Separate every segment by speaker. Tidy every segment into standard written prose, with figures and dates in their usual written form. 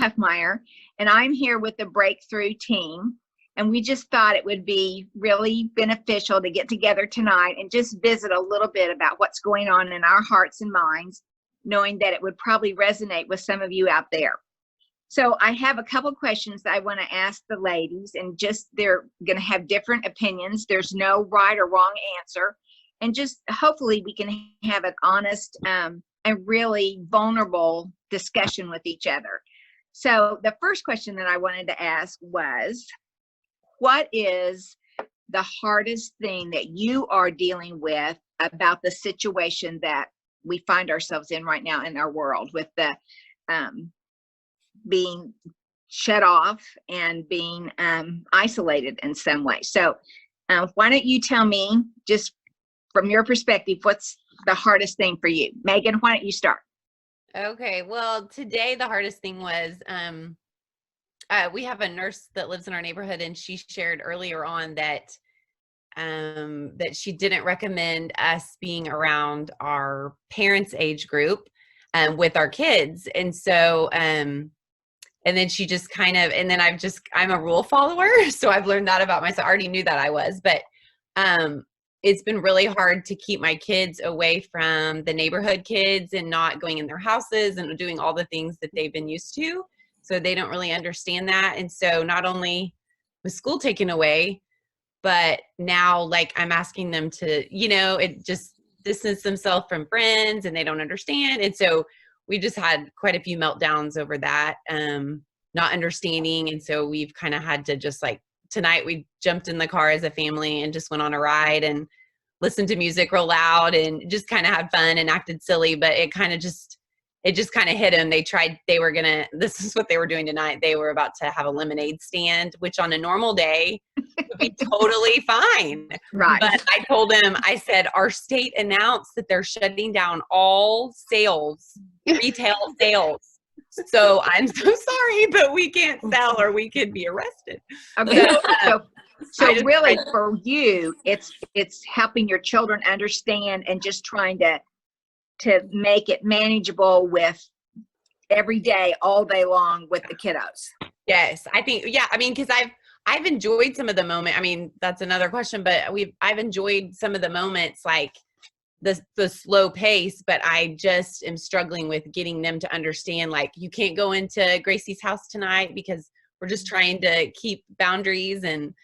Speaker 1: Huffmeyer, and I'm here with the Breakthrough team. And we just thought it would be really beneficial to get together tonight and just visit a little bit about what's going on in our hearts and minds, knowing that it would probably resonate with some of you out there. So I have a couple questions that I want to ask the ladies, and just they're going to have different opinions. There's no right or wrong answer. And just hopefully we can have an honest and really vulnerable discussion with each other. So the first question that I wanted to ask was, what is the hardest thing that you are dealing with about the situation that we find ourselves in right now in our world, with the being shut off and being isolated in some way? So why don't you tell me, just from your perspective, what's the hardest thing for you? Megan, why don't you start?
Speaker 2: Okay, well, today the hardest thing was we have a nurse that lives in our neighborhood, and she shared earlier on that that she didn't recommend us being around our parents' age group with our kids. And so and then she just kind of, and then I'm a rule follower, so I've learned that about myself. I already knew that I was, but it's been really hard to keep my kids away from the neighborhood kids and not going in their houses and doing all the things that they've been used to. So they don't really understand that. And so not only was school taken away, but now, like, I'm asking them to, it just distance themselves from friends, and they don't understand. And so we just had quite a few meltdowns over that, not understanding. And so we've kind of had to just, like, tonight we jumped in the car as a family and just went on a ride and listened to music real loud and just kind of had fun and acted silly. But it just kind of hit them. This is what they were doing tonight. They were about to have a lemonade stand, which on a normal day would be totally fine.
Speaker 1: Right.
Speaker 2: But I told them, I said, our state announced that they're shutting down all sales, retail sales. So I'm so sorry, but we can't sell or we could be arrested.
Speaker 1: Okay. So really for you, it's helping your children understand and just trying to make it manageable with every day, all day long with the kiddos.
Speaker 2: Yes, I think, yeah. I mean, because I've enjoyed some of the moment. I mean, that's another question, but I've enjoyed some of the moments, like the slow pace, but I just am struggling with getting them to understand, like, you can't go into Gracie's house tonight because we're just trying to keep boundaries and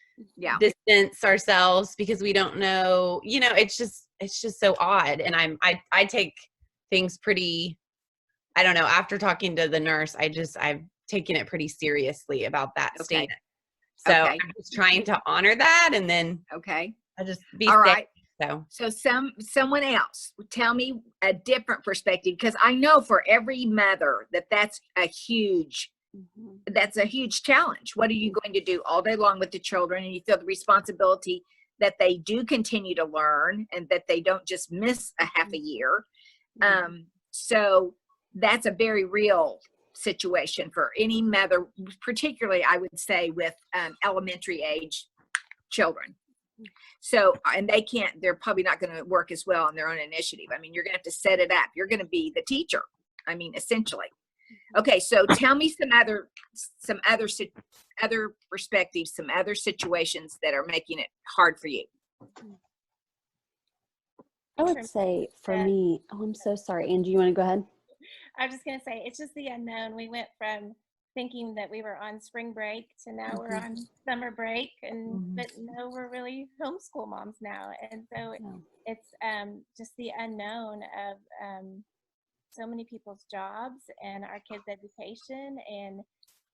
Speaker 2: distance ourselves because we don't know, it's just so odd. And I take things pretty, I don't know, after talking to the nurse, I've taken it pretty seriously about that statement. So I'm just trying to honor that, and then I just be
Speaker 1: all
Speaker 2: safe.
Speaker 1: right. So someone else tell me a different perspective, because I know for every mother that's a huge challenge. What are you going to do all day long with the children? And you feel the responsibility that they do continue to learn and that they don't just miss a half a year. So that's a very real situation for any mother, particularly I would say with elementary age children. So, and they're probably not going to work as well on their own initiative. I mean, you're going to have to set it up. You're going to be the teacher. I mean, essentially. Okay. So tell me some other perspectives, some other situations that are making it hard for you.
Speaker 3: I would say for me, I'm so sorry. Angie, you want to go ahead?
Speaker 4: I was just going to say, it's just the unknown. We went from thinking that we were on spring break to now we're on summer break, but no, we're really homeschool moms now. And so it's just the unknown of so many people's jobs and our kids' education, and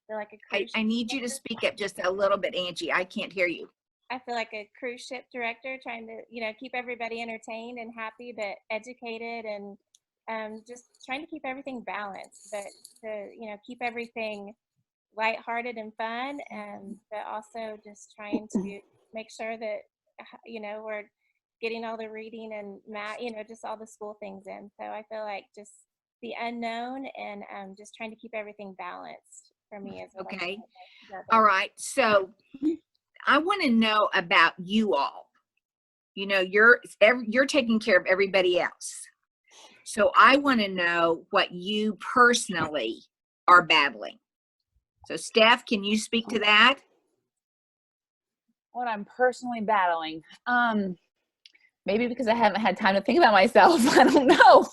Speaker 4: feel like
Speaker 1: I need you to speak up just a little bit, Angie. I can't hear you.
Speaker 4: I feel like a cruise ship director trying to, keep everybody entertained and happy, but educated, and just trying to keep everything balanced, but to, keep everything lighthearted and fun, but also just trying to make sure that, we're getting all the reading and math, just all the school things in. So I feel like just the unknown and just trying to keep everything balanced for me as well.
Speaker 1: Okay. All right. So I want to know about you all. You're taking care of everybody else. So I want to know what you personally are battling. So Steph, can you speak to that?
Speaker 5: What I'm personally battling. Maybe because I haven't had time to think about myself. I don't know.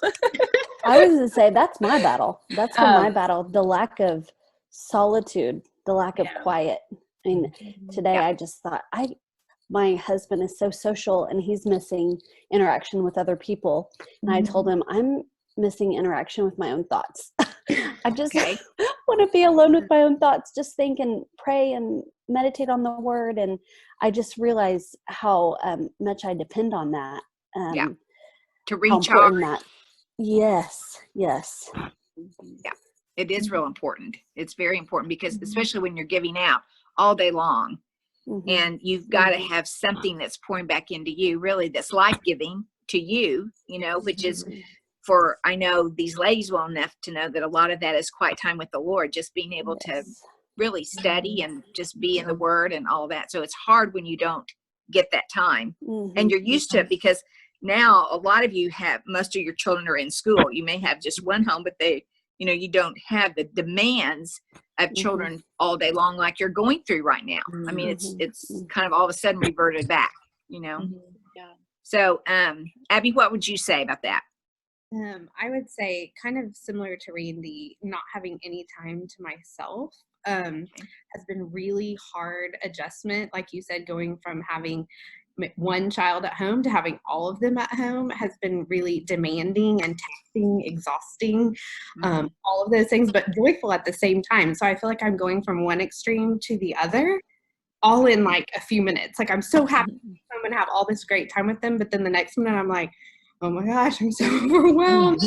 Speaker 3: I was going to say that's my battle. That's been my battle. The lack of solitude, the lack of quiet. I mean, today I just thought my husband is so social and he's missing interaction with other people. And I told him I'm missing interaction with my own thoughts. I just want to be alone with my own thoughts, just think and pray and meditate on the word. And I just realized how much I depend on that.
Speaker 1: To recharge.
Speaker 3: Yes.
Speaker 1: Yeah, it is real important. It's very important because especially when you're giving out all day long, and you've got to have something that's pouring back into you, really, that's life-giving to you, which is I know these ladies well enough to know that a lot of that is quiet time with the Lord, just being able to really study and just be in the word and all of that. So it's hard when you don't get that time, and you're used to it because now a lot of you most of your children are in school. You may have just one home, but you don't have the demands of children all day long like you're going through right now. I mean, it's kind of all of a sudden reverted back, Yeah. So, Abby, what would you say about that?
Speaker 6: I would say kind of similar to Reed, the not having any time to myself has been really hard adjustment. Like you said, going from having one child at home to having all of them at home has been really demanding and taxing, exhausting, all of those things, but joyful at the same time. So I feel like I'm going from one extreme to the other all in like a few minutes. Like I'm so happy I'm going to have all this great time with them, but then the next minute I'm like, oh my gosh, I'm so overwhelmed.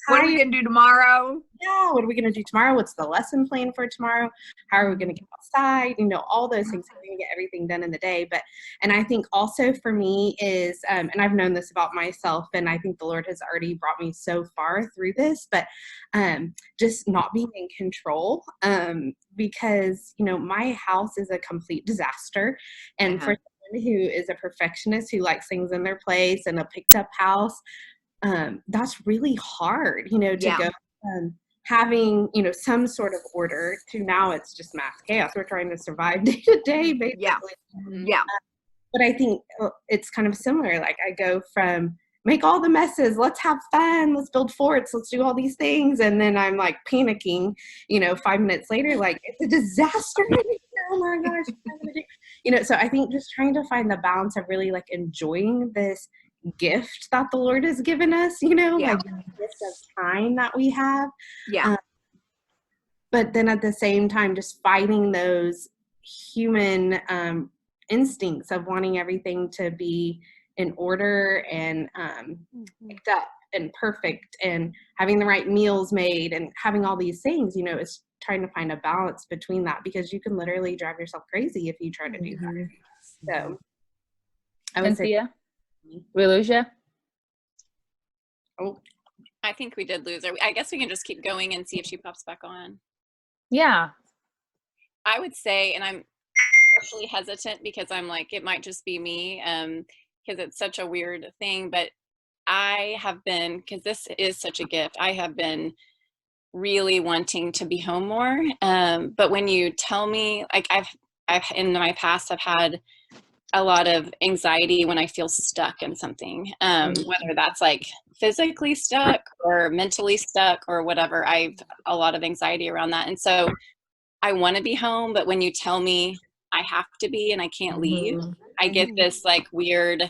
Speaker 1: What are we going to do tomorrow?
Speaker 6: Yeah, what are we going to do tomorrow? What's the lesson plan for tomorrow? How are we going to get outside? All those things. How are we going to get everything done in the day? And I think also for me is, and I've known this about myself, and I think the Lord has already brought me so far through this, but just not being in control because, my house is a complete disaster. And for someone who is a perfectionist, who likes things in their place and a picked up house, that's really hard, to go from having, some sort of order to now it's just mass chaos. We're trying to survive day to day, basically.
Speaker 1: Yeah.
Speaker 6: But I think it's kind of similar. Like I go from make all the messes, let's have fun, let's build forts, let's do all these things. And then I'm like panicking, 5 minutes later, like it's a disaster. Oh my gosh. What am I gonna do? So I think just trying to find the balance of really like enjoying this gift that the Lord has given us, like the gift of time that we have. But then at the same time, just fighting those human instincts of wanting everything to be in order and picked up and perfect and having the right meals made and having all these things, is trying to find a balance between that, because you can literally drive yourself crazy if you try to do that. So I would say,
Speaker 5: we lose you?
Speaker 6: Oh,
Speaker 2: I think we did lose her. I guess we can just keep going and see if she pops back on.
Speaker 5: Yeah.
Speaker 2: I would say, and I'm partially hesitant because I'm like, it might just be me, because it's such a weird thing, but I have been, because this is such a gift, I have been really wanting to be home more. But when you tell me, like I've in my past, I've had a lot of anxiety when I feel stuck in something, whether that's like physically stuck or mentally stuck or whatever. I've a lot of anxiety around that. And so I want to be home, but when you tell me I have to be and I can't leave, I get this like weird,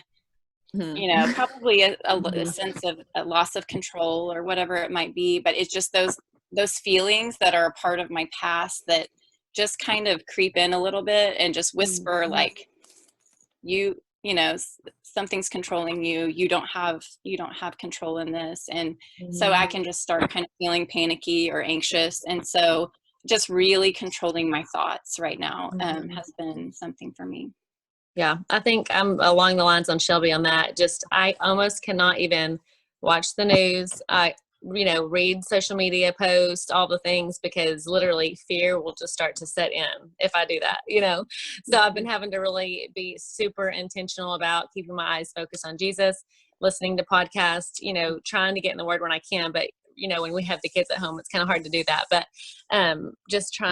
Speaker 2: probably a sense of a loss of control or whatever it might be. But it's just those feelings that are a part of my past that just kind of creep in a little bit and just whisper like, something's controlling you. You don't have control in this. And so I can just start kind of feeling panicky or anxious. And so just really controlling my thoughts right now has been something for me.
Speaker 7: Yeah, I think I'm along the lines on Shelby on that. Just, I almost cannot even watch the news. Read social media posts, all the things, because literally fear will just start to set in if I do that, So I've been having to really be super intentional about keeping my eyes focused on Jesus, listening to podcasts, trying to get in the word when I can. But, when we have the kids at home, it's kind of hard to do that. But just trying